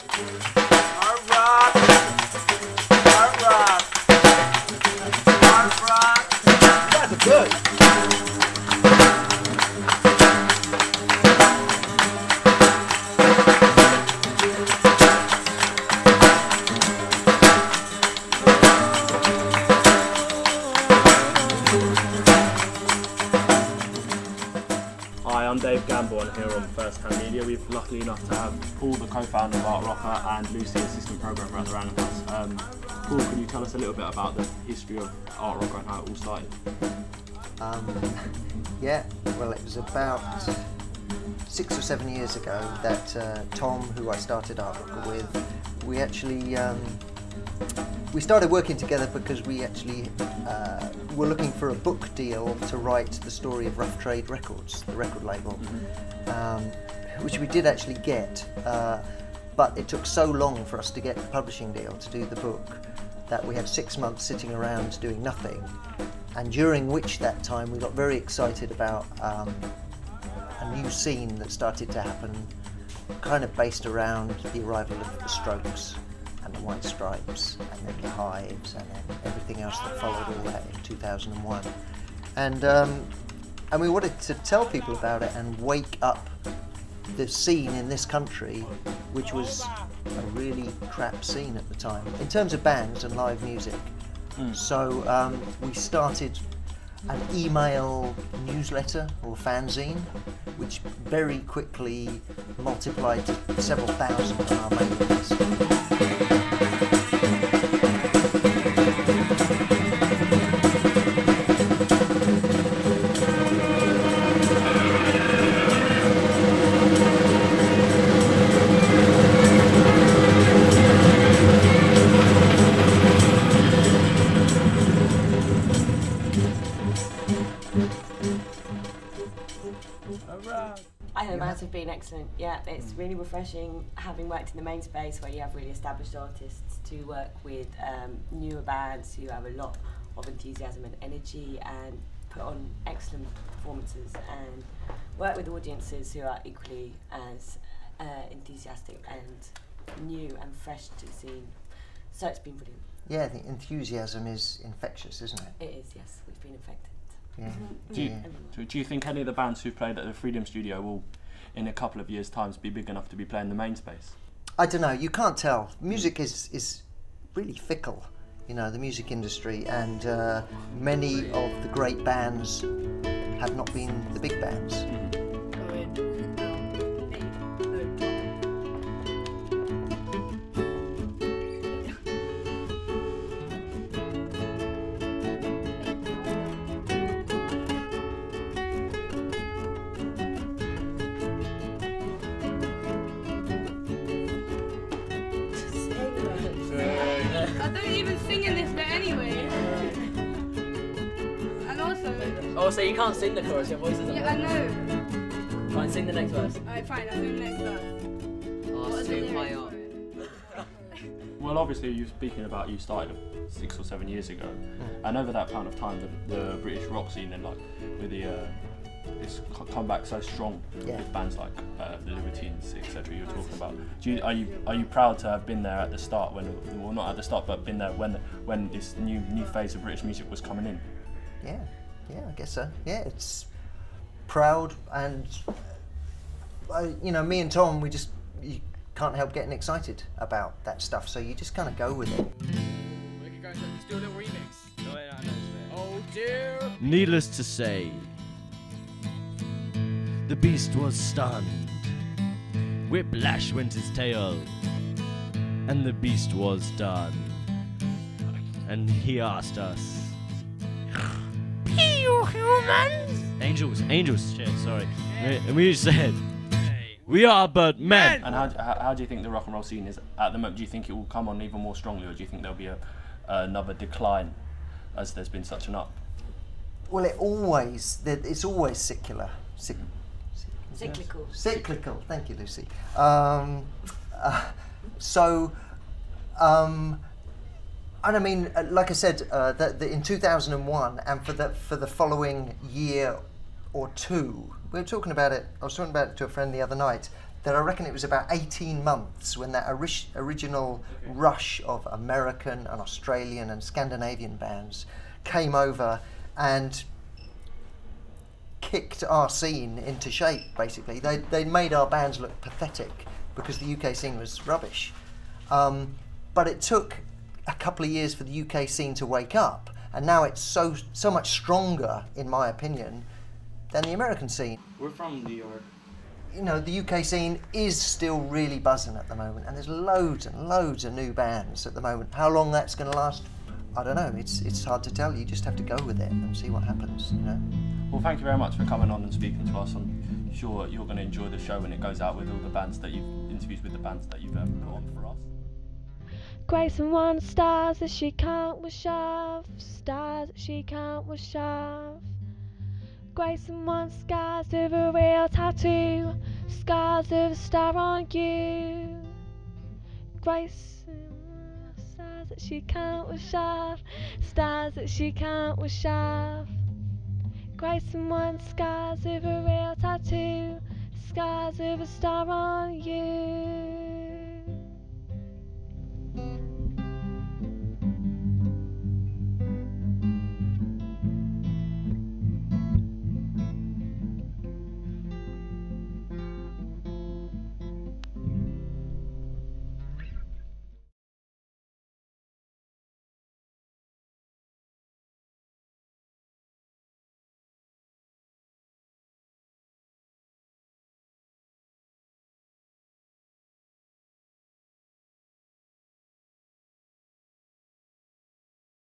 Art rock. Art rock. Art rock. You guys are good. I'm Dave Gamble and here on First Hand Media. We're lucky enough to have Paul, the co-founder of Artrocker, and Lucy, assistant programmer at the Roundhouse. Paul, can you tell us a little bit about the history of Artrocker and how it all started? Yeah, well, it was about 6 or 7 years ago that Tom, who I started Artrocker with, we actually we started working together because we actually were looking for a book deal to write the story of Rough Trade Records, the record label, which we did actually get, but it took so long for us to get the publishing deal to do the book that we had 6 months sitting around doing nothing, and during which that time we got very excited about a new scene that started to happen, kind of based around the arrival of the Strokes and the White Stripes, and then the Hives, and then everything else that followed all that in 2001. And we wanted to tell people about it and wake up the scene in this country, which was a really crap scene at the time, in terms of bands and live music. So we started an email newsletter or fanzine, which very quickly multiplied to several thousand on our mailing list. I think the bands have been excellent. Yeah, it's really refreshing having worked in the main space where you have really established artists to work with newer bands who have a lot of enthusiasm and energy and put on excellent performances and work with audiences who are equally as enthusiastic and new and fresh to the scene. So it's been brilliant. Yeah, the enthusiasm is infectious, isn't it? It is, yes. We've been infected. Yeah. Do you think any of the bands who've played at the Freedom Studio will, in a couple of years' time, be big enough to be playing the main space? I don't know, you can't tell. Music is really fickle, you know, the music industry, and many of the great bands have not been the big bands. I don't even sing in this bit anyway. And also... Oh, so you can't sing the chorus, your voice isn't Yeah, I know. Fine, sing the next verse. Alright, fine, I'll sing the next verse. Oh, sing my lyrics art. for it? Well, obviously, you're speaking about you started 6 or 7 years ago, and over that amount of time, the British rock scene and like with the it's come back so strong with bands like the Libertines, etc. You were talking about. Are you proud to have been there at the start when, well, not at the start, but been there when this new phase of British music was coming in? Yeah, I guess so. Yeah, it's proud, and you know, me and Tom, you can't help getting excited about that stuff. So you just kind of go with it. Let's do a little remix. Oh dear. Needless to say, the beast was stunned. Whiplash went his tail, and the beast was done. And he asked us, "Be you humans?" Angels, shit, sorry. And we said, "We are but men." And how do you think the rock and roll scene is at the moment? Do you think it will come on even more strongly, or do you think there'll be another decline as there's been such an up? Well, it's always secular. Cyclical. Cyclical, thank you, Lucy. And I mean, like I said, in 2001, and for the following year or two, we were talking about it. I was talking about it to a friend the other night. that I reckon it was about 18 months when that original rush of American and Australian and Scandinavian bands came over and kicked our scene into shape, basically. They made our bands look pathetic because the UK scene was rubbish. But it took a couple of years for the UK scene to wake up, and now it's so much stronger, in my opinion, than the American scene. We're from New York. You know, the UK scene is still really buzzing at the moment, and there's loads and loads of new bands at the moment. How long that's going to last, I don't know. It's hard to tell. You just have to go with it and see what happens, you know. Well, thank you very much for coming on and speaking to us. I'm sure you're going to enjoy the show when it goes out with all the bands that interviews with the bands that you've put on for us. Grace and one stars that she can't wash off, stars that she can't wash off. Grace and one scars of a real tattoo, scars of a star on you. Grace and one stars that she can't wash off, stars that she can't wash off. Grace and one scars of a real tattoo, scars of a star on you.